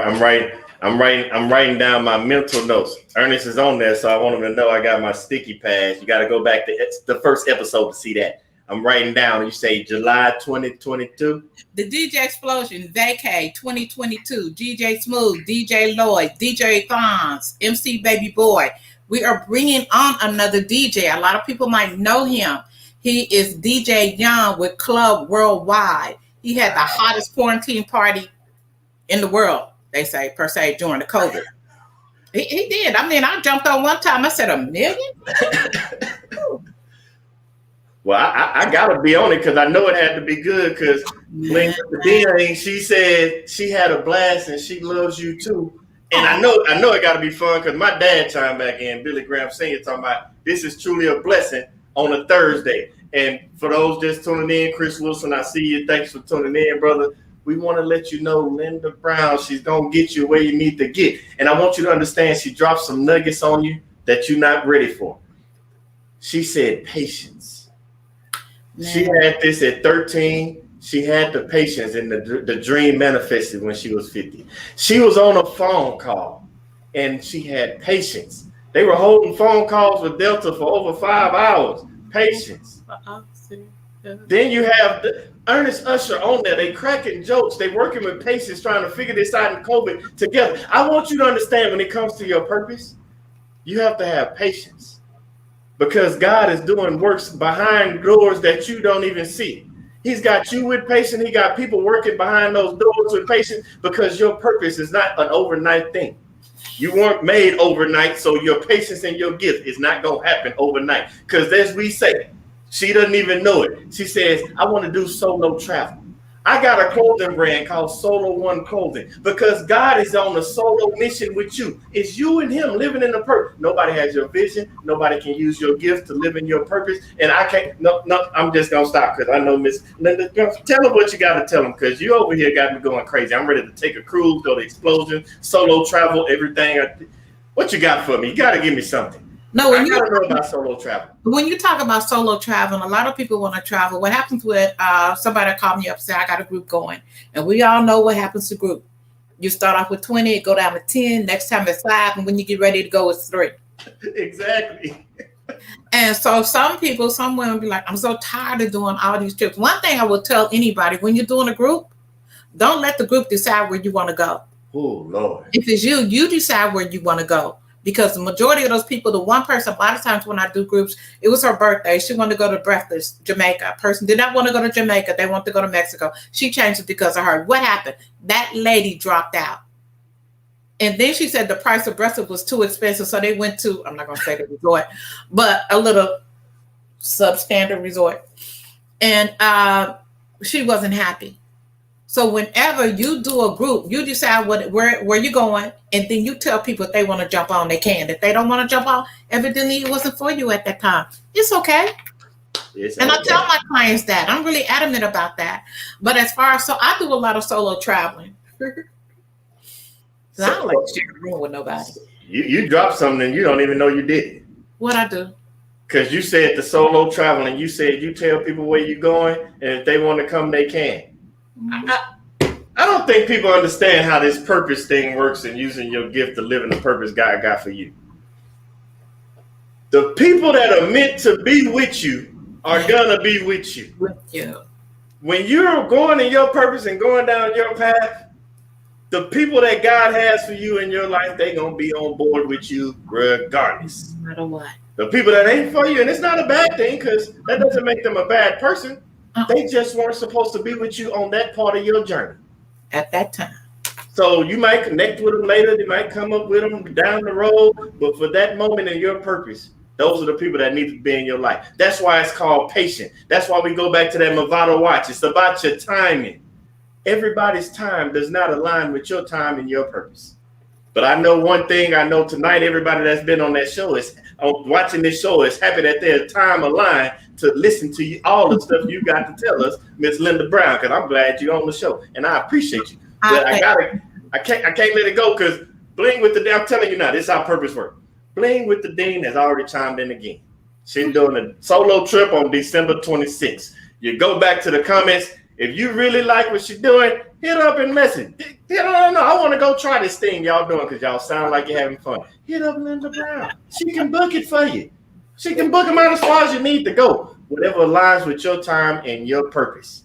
I'm writing down my mental notes. Ernest is on there, so I want him to know I got my sticky pads. You got to go back to the first episode to see that. I'm writing down. You say July 2022. The DJ Explosion vacay 2022. DJ Smooth, DJ Lloyd, DJ Fonz, MC Baby Boy. We are bringing on another DJ. A lot of people might know him. He is DJ Young with Club Worldwide. He had the hottest quarantine party in the world, they say, per se, during the COVID. He did. I mean, I jumped on one time. I said, 1 million? Well, I gotta be on it because I know it had to be good. Because she said she had a blast and she loves you too. And I know it got to be fun because my dad chimed back in, Billy Graham Sr. talking about this is truly a blessing on a Thursday. And for those just tuning in, Chris Wilson, I see you. Thanks for tuning in, brother. We want to let you know Linda Brown, she's gonna get you where you need to get. And I want you to understand she dropped some nuggets on you that you're not ready for. She said patience. She had this at 13. She had the patience, and the dream manifested when she was 50. She was on a phone call, and she had patience. They were holding phone calls with Delta for over 5 hours. Patience. Then you have Ernest Usher on there. They cracking jokes. They working with patience, trying to figure this out in COVID together. I want you to understand when it comes to your purpose, you have to have patience. Because God is doing works behind doors that you don't even see. He's got you with patience. He got people working behind those doors with patience because your purpose is not an overnight thing. You weren't made overnight, so your patience and your gift is not going to happen overnight. Because as we say, she doesn't even know it. She says, I want to do solo travel. I got a clothing brand called Solo One Clothing because God is on a solo mission with you. It's you and him living in the purpose. Nobody has your vision. Nobody can use your gift to live in your purpose. And I can't, no, I'm just going to stop because I know Miss Linda, tell them what you got to tell them because you over here got me going crazy. I'm ready to take a cruise, go to Explosion, solo travel, everything. What you got for me? You got to give me something. No, when I gotta know about solo travel. When you talk about solo traveling, a lot of people want to travel. What happens with somebody call me up and say, I got a group going. And we all know what happens to group. You start off with 20, it go down to 10, next time it's 5, and when you get ready to go, it's 3. Exactly. And so some women be like, I'm so tired of doing all these trips. One thing I will tell anybody, when you're doing a group, don't let the group decide where you want to go. Oh, Lord. If it's you decide where you want to go. Because the majority of those people, the one person, a lot of times when I do groups, it was her birthday. She wanted to go to Breathless, Jamaica. A person did not want to go to Jamaica. They want to go to Mexico. She changed it because of her. What happened? That lady dropped out. And then she said the price of Breathless was too expensive. So they went to, I'm not going to say the resort, but a little substandard resort. And she wasn't happy. So whenever you do a group, you decide where you're going, and then you tell people if they want to jump on, they can. If they don't want to jump on, evidently it wasn't for you at that time. It's okay. And I tell my clients that. I'm really adamant about that. But as far as, so I do a lot of solo traveling. So I don't like to share a room with nobody. You dropped something and you don't even know you did it. What I do? Because you said the solo traveling, you said you tell people where you're going, and if they want to come, they can. I don't think people understand how this purpose thing works and using your gift to live in the purpose God got for you. The people that are meant to be with you are gonna be with you. When you're going in your purpose and going down your path, the people that God has for you in your life, they're gonna be on board with you regardless. No matter what. The people that ain't for you, and it's not a bad thing because that doesn't make them a bad person. They just weren't supposed to be with you on that part of your journey. At that time. So you might connect with them later. They might come up with them down the road. But for that moment in your purpose, those are the people that need to be in your life. That's why it's called patient. That's why we go back to that Movado watch. It's about your timing. Everybody's time does not align with your time and your purpose. But I know one thing. I know tonight, everybody that's been on that show is watching this show is happy that their time aligned to listen to you, all the stuff you got to tell us, Miss Linda Brown, because I'm glad you're on the show and I appreciate you. But I can't let it go because Bling with the, I'm telling you now, this is how purpose works. Bling with the Dean has already chimed in again. She's doing a solo trip on December 26th. You go back to the comments. If you really like what she's doing, hit up and message. No, I want to go try this thing y'all doing because y'all sound like you're having fun. Hit up Linda Brown. She can book it for you. She can book them out as far as you need to go. Whatever aligns with your time and your purpose.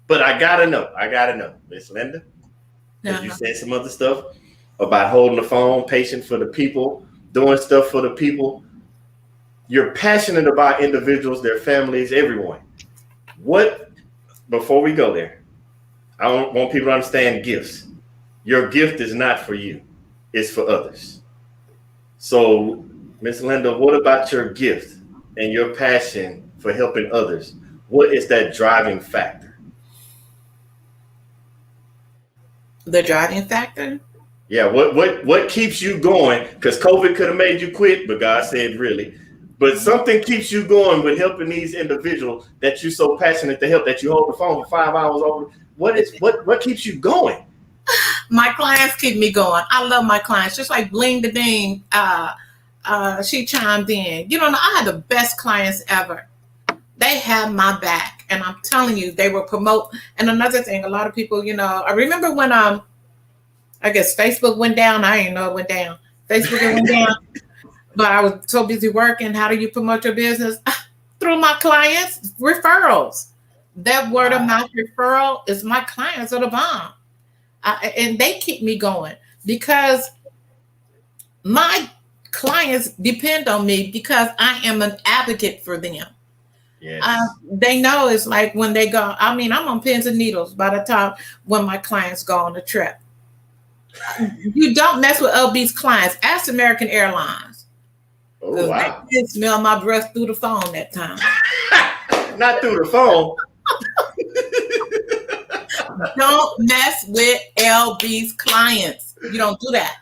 But I gotta know, Miss Linda. Because you said some other stuff about holding the phone, patient for the people, doing stuff for the people. You're passionate about individuals, their families, everyone. Before we go there, I want people to understand gifts. Your gift is not for you. It's for others. So, Miss Linda, what about your gift and your passion for helping others? What is that driving factor? The driving factor? Yeah, what keeps you going? Because COVID could have made you quit, but God said really. But something keeps you going with helping these individuals that you're so passionate to help that you hold the phone for 5 hours over. What keeps you going? My clients keep me going. I love my clients. Just like Bling the Dean, she chimed in. You know, I had the best clients ever. They have my back. And I'm telling you, they will promote. And another thing, a lot of people, I remember when I guess Facebook went down. I didn't know it went down. Facebook went down. But I was so busy working. How do you promote your business? Through my clients, referrals. That word of mouth referral is my clients are the bomb. And they keep me going because my clients depend on me because I am an advocate for them. Yes. They know it's like when they go, I'm on pins and needles by the time when my clients go on a trip. You don't mess with LB's clients. Ask American Airlines. Oh, wow. They did smell my breath through the phone that time. Not through the phone. Don't mess with LB's clients. You don't do that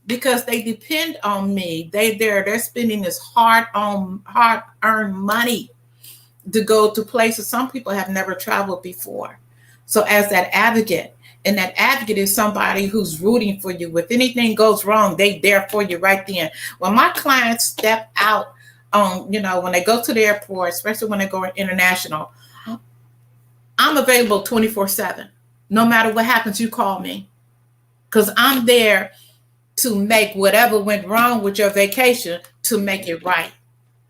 because they depend on me. They're spending this hard-earned money to go to places some people have never traveled before. So as that advocate, and that advocate is somebody who's rooting for you. If anything goes wrong, they there for you right then. When my clients step out on, when they go to the airport, especially when they go international, I'm available 24/7. No matter what happens, you call me. Because I'm there to make whatever went wrong with your vacation to make it right.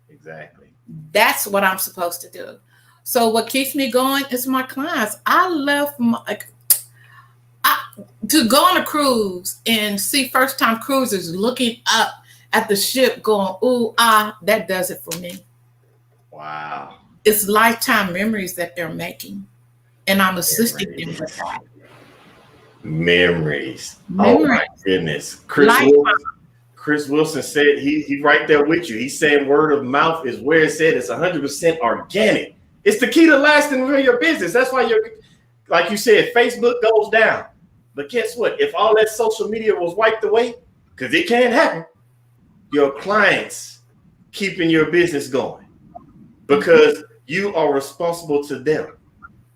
Exactly. That's what I'm supposed to do. So what keeps me going is my clients. I love to go on a cruise and see first-time cruisers looking up at the ship going, ooh, that does it for me. Wow. It's lifetime memories that they're making. And I'm assisting them with that. Memories. Oh, my goodness. Chris Wilson said he right there with you. He's saying word of mouth is where it said it's 100% organic. It's the key to lasting in your business. That's why like you said, Facebook goes down. But guess what? If all that social media was wiped away, because it can happen, your clients keeping your business going. Because you are responsible to them.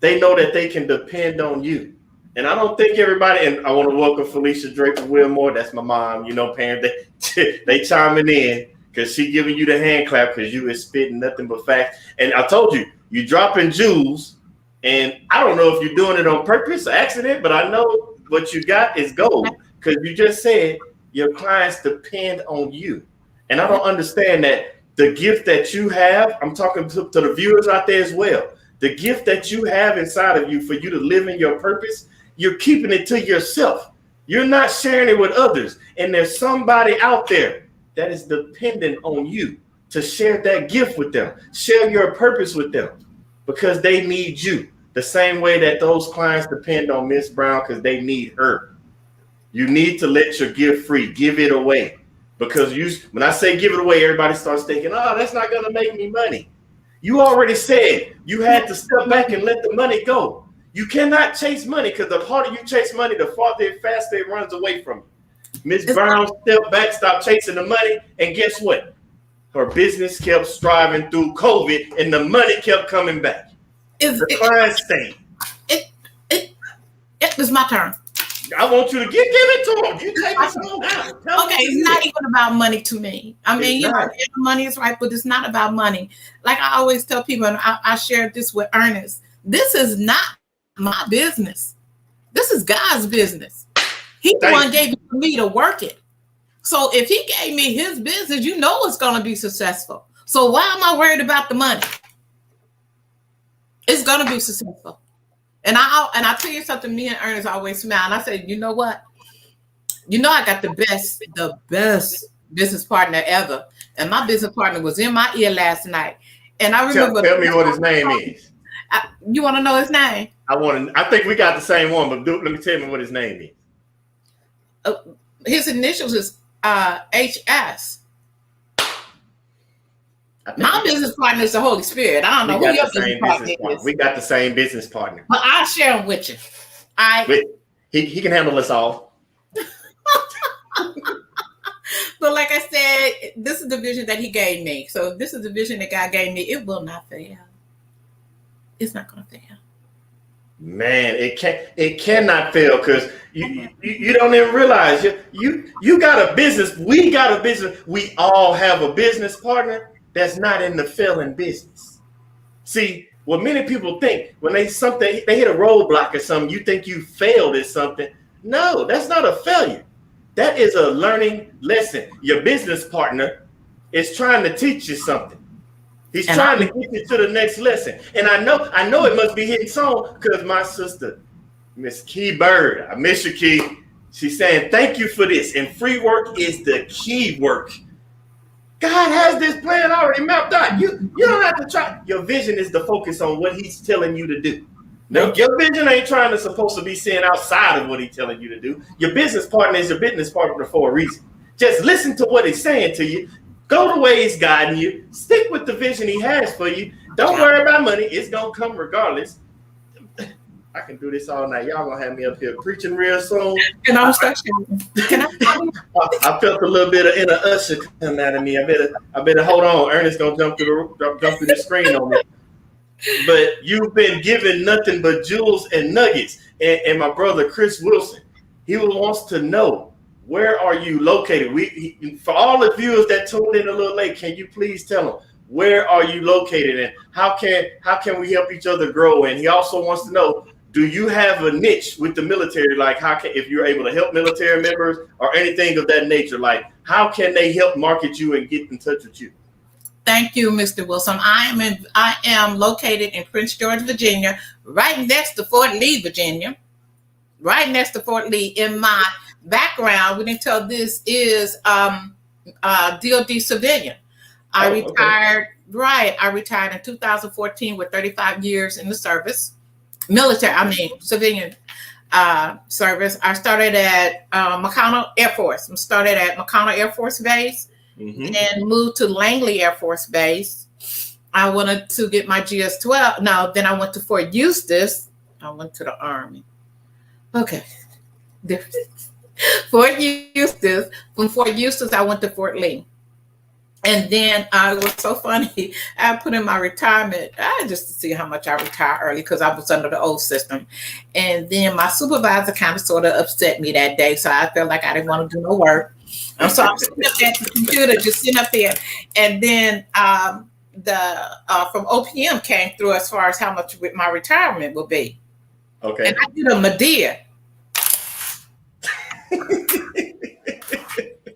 They know that they can depend on you. And I don't think everybody, and I want to welcome Felicia Draper Wilmore. That's my mom, parent. They chiming in because she giving you the hand clap because you is spitting nothing but facts. And I told you, you dropping jewels. And I don't know if you're doing it on purpose or accident, but I know what you got is gold because you just said your clients depend on you. And I don't understand that the gift that you have, I'm talking to the viewers out there as well, the gift that you have inside of you for you to live in your purpose, you're keeping it to yourself. You're not sharing it with others. And there's somebody out there that is dependent on you to share that gift with them, share your purpose with them because they need you the same way that those clients depend on Miss Brown because they need her. You need to let your gift free, give it away. Because when I say give it away, everybody starts thinking, oh, that's not going to make me money. You already said you had to step back and let the money go. You cannot chase money because the harder you chase money, the farther and faster it runs away from you. Miss Brown stepped back, stopped chasing the money, and guess what? Her business kept striving through COVID, and the money kept coming back. The clients stayed. It's my turn. I want you to give it to them. You take this on down. Okay, it's not even about money to me. I mean, money is right, but it's not about money. Like I always tell people, and I shared this with Ernest, this is not my business. This is God's business. He the one gave it to me to work it. So if he gave me his business, you know it's going to be successful. So why am I worried about the money? It's going to be successful. And I tell you something, me and Ernest always smile. And I say, you know what? I got the best business partner ever. And my business partner was in my ear last night. And I remember. Tell me what his name is. You want to know his name? I think we got the same one, but let me tell me what his name is. His initials is HS. My business partner is the Holy Spirit. I don't know who your business partner is. We got the same business partner. But I'll share him with you. He can handle us all. But like I said, this is the vision that he gave me. So if this is the vision that God gave me, it will not fail. It's not going to fail. Man, it cannot fail because you don't even realize you got a business. We got a business. We all have a business partner that's not in the failing business. See, what many people think when they hit a roadblock or something, you think you failed at something. No, that's not a failure. That is a learning lesson. Your business partner is trying to teach you something. He's trying to get you to the next lesson. And I know it must be hitting home because my sister, Miss Key Bird, I miss you, Key. She's saying, thank you for this. And free work is the key work. God has this plan already mapped out. You don't have to try. Your vision is to focus on what he's telling you to do. Now, your vision ain't supposed to be seeing outside of what he's telling you to do. Your business partner is your business partner for a reason. Just listen to what he's saying to you. Go the way he's guiding you. Stick with the vision he has for you. Don't worry about money. It's going to come regardless. I can do this all night. Y'all going to have me up here preaching real soon. And I'm stuck. I felt a little bit of inner usher come out of me. I better hold on. Ernest going to jump through the screen on me. But you've been given nothing but jewels and nuggets. And my brother, Chris Wilson, he wants to know, where are you located? For all the viewers that tuned in a little late, can you please tell them, where are you located and how can we help each other grow? And he also wants to know, do you have a niche with the military? Like if you're able to help military members or anything of that nature, like how can they help market you and get in touch with you? Thank you, Mr. Wilson. I am located in Prince George, Virginia, right next to Fort Lee, Virginia. Right next to Fort Lee. In my background, we didn't tell this is DOD civilian. I retired in 2014 with 35 years in the service. Civilian service. I started at McConnell Air Force. I started at McConnell Air Force Base and moved to Langley Air Force Base. I wanted to get my GS-12. Now, then I went to Fort Eustis. I went to the Army. Okay. Fort Eustis. From Fort Eustis, I went to Fort Lee. And then it was so funny. I put in my retirement just to see how much I retire early because I was under the old system. And then my supervisor kind of sort of upset me that day. So I felt like I didn't want to do no work. So I'm sitting up there at the computer, just sitting up there. And then from OPM came through as far as how much my retirement will be. Okay. And I did a Medea.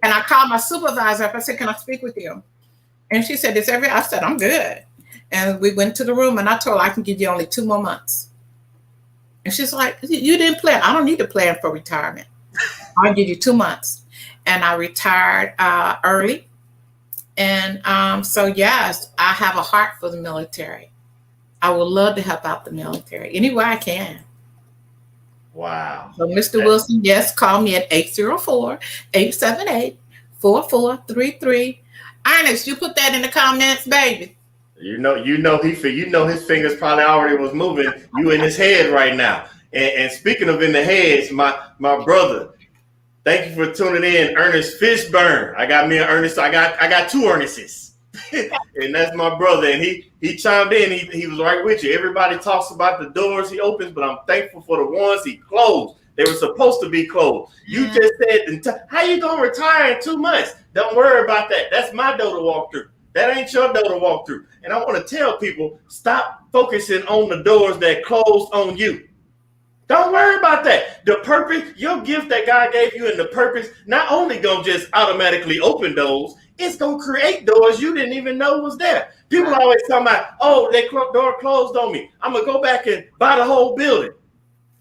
And I called my supervisor up. I said, "Can I speak with you?" And she said, I said, "I'm good." And we went to the room and I told her I can give you only 2 more months. And she's like, "You didn't plan." I don't need to plan for retirement. I'll give you 2 months. And I retired early. And so, yes, I have a heart for the military. I would love to help out the military any way I can. Wow. So, Mr. Wilson, yes, call me at 804-878-4433. Ernest, you put that in the comments, baby. You know his fingers probably already was moving. You in his head right now. And speaking of in the heads, my brother, thank you for tuning in, Ernest Fishburne. I got me an Ernest. I got 2 Ernests. And that's my brother. And he chimed in. He was right with you. Everybody talks about the doors he opens, but I'm thankful for the ones he closed. They were supposed to be closed. You just said, how you gonna retire in 2 months? Don't worry about that. That's my door to walk through. That ain't your door to walk through. And I want to tell people, stop focusing on the doors that closed on you. Don't worry about that. The purpose, your gift that God gave you, and the purpose not only gonna just automatically open doors, it's gonna create doors you didn't even know was there. People always talking about, oh, door closed on me. I'm gonna go back and buy the whole building.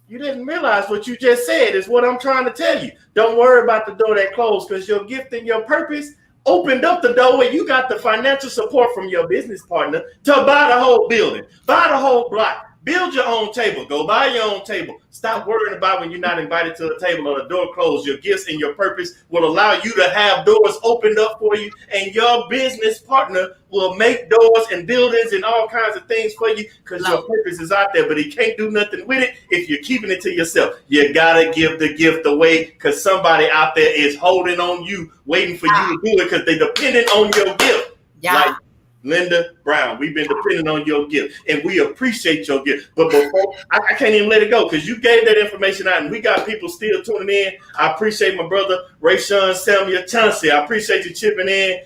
You didn't realize what you just said is what I'm trying to tell you. Don't worry about the door that closed, because your gift and your purpose opened up the door where you got the financial support from your business partner to buy the whole building, buy the whole block. Build your own table. Go buy your own table. Stop worrying about when you're not invited to the table or the door closed. Your gifts and your purpose will allow you to have doors opened up for you, and your business partner will make doors and buildings and all kinds of things for you because your purpose is out there, but he can't do nothing with it if you're keeping it to yourself. You got to give the gift away because somebody out there is holding on you, waiting for you to do it because they're dependent on your gift. Yeah. Like Linda Brown, we've been depending on your gift, and we appreciate your gift. But before, I can't even let it go because you gave that information out, and we got people still tuning in. I appreciate my brother Rayshawn Samuel Chauncey. I appreciate you chipping in.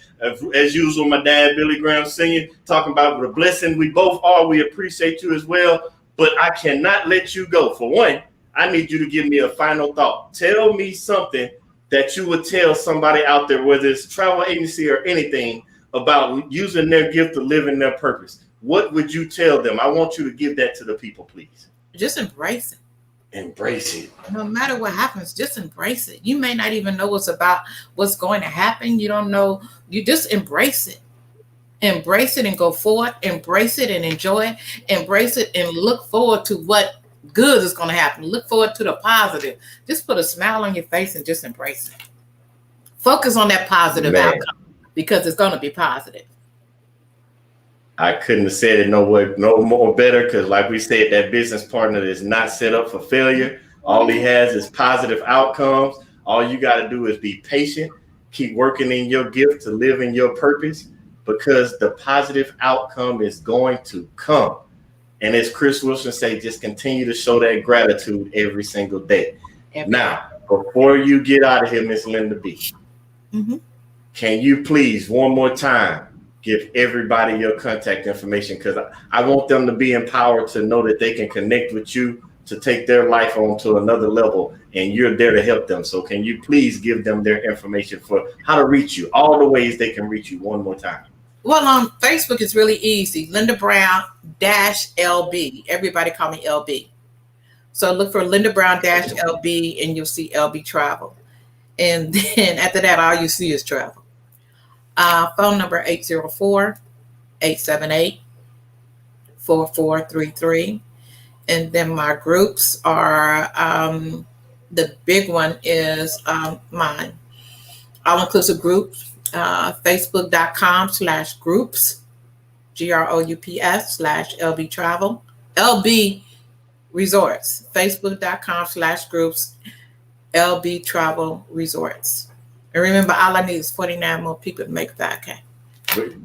As usual, my dad, Billy Graham Sr., talking about the blessing we both are. We appreciate you as well. But I cannot let you go. For one, I need you to give me a final thought. Tell me something that you would tell somebody out there, whether it's a travel agency or anything, about using their gift to live in their purpose. What would you tell them? I want you to give that to the people, please. Just embrace it. Embrace it. No matter what happens, just embrace it. You may not even know what's going to happen. You don't know. You just embrace it. Embrace it and go forward. Embrace it and enjoy it. Embrace it and look forward to what good is going to happen. Look forward to the positive. Just put a smile on your face and just embrace it. Focus on that positive outcome, because it's going to be positive. I couldn't have said it no more better, because like we said, that business partner is not set up for failure. All he has is positive outcomes. All you got to do is be patient, keep working in your gift to live in your purpose, because the positive outcome is going to come. And as Chris Wilson say, just continue to show that gratitude every single day. Now, before you get out of here, Miss Linda B, can you please one more time give everybody your contact information? Because I want them to be empowered to know that they can connect with you to take their life on to another level, and you're there to help them. So can you please give them their information for how to reach you, all the ways they can reach you one more time? Well, on Facebook, it's really easy. Linda Brown -LB. Everybody call me LB. So look for Linda Brown -LB, and you'll see LB Travel. And then after that, all you see is travel. Phone number 804-878-4433. And then my groups are, the big one is mine. All-inclusive groups, facebook.com/groups, GROUPS/LB Travel, LB Resorts, facebook.com/groups, LB Travel Resorts. And remember, all I need is 49 more people to make 5K.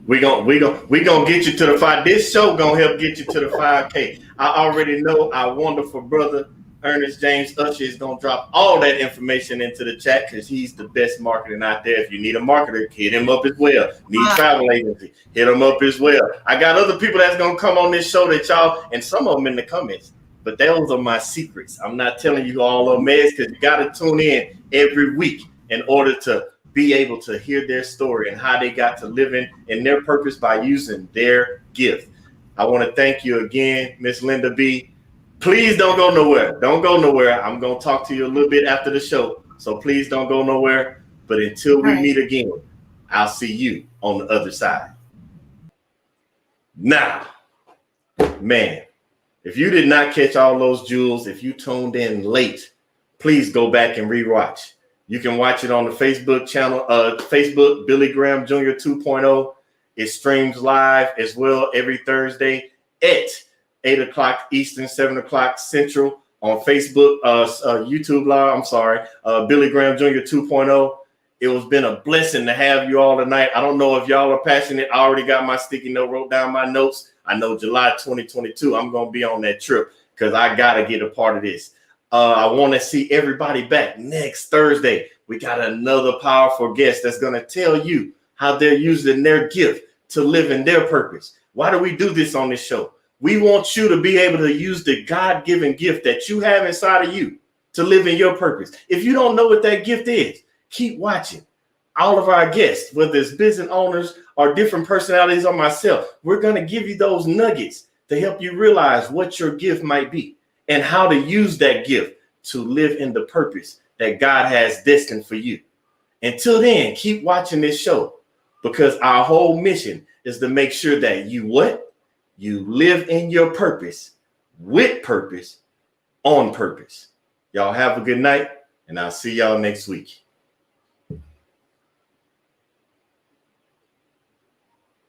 We gonna get you to the 5. This show gonna help get you to the 5K. I already know our wonderful brother Ernest James Usher is gonna drop all that information into the chat because he's the best marketing out there. If you need a marketer, hit him up as well. Need travel agency, hit him up as well. I got other people that's gonna come on this show that y'all, and some of them in the comments, but those are my secrets. I'm not telling you all of them because you got to tune in every week in order to be able to hear their story and how they got to living in their purpose by using their gift. I want to thank you again, Miss Linda B. Please don't go nowhere. Don't go nowhere. I'm going to talk to you a little bit after the show. So please don't go nowhere. But until we meet again, I'll see you on the other side. Now, man, if you did not catch all those jewels, if you tuned in late, please go back and rewatch. You can watch it on the Facebook channel, Facebook Billy Graham Jr. 2.0. It streams live as well every Thursday at 8 o'clock Eastern, 7 o'clock Central on Facebook, YouTube Live. I'm sorry, Billy Graham Jr. 2.0. It has been a blessing to have you all tonight. I don't know if y'all are passionate. I already got my sticky note, wrote down my notes. I know July 2022, I'm going to be on that trip because I got to get a part of this. I want to see everybody back next Thursday. We got another powerful guest that's going to tell you how they're using their gift to live in their purpose. Why do we do this on this show? We want you to be able to use the God-given gift that you have inside of you to live in your purpose. If you don't know what that gift is, keep watching. All of our guests, whether it's business owners or different personalities or myself, we're going to give you those nuggets to help you realize what your gift might be and how to use that gift to live in the purpose that God has destined for you. Until then, keep watching this show because our whole mission is to make sure that you live in your purpose, with purpose, on purpose. Y'all have a good night, and I'll see y'all next week.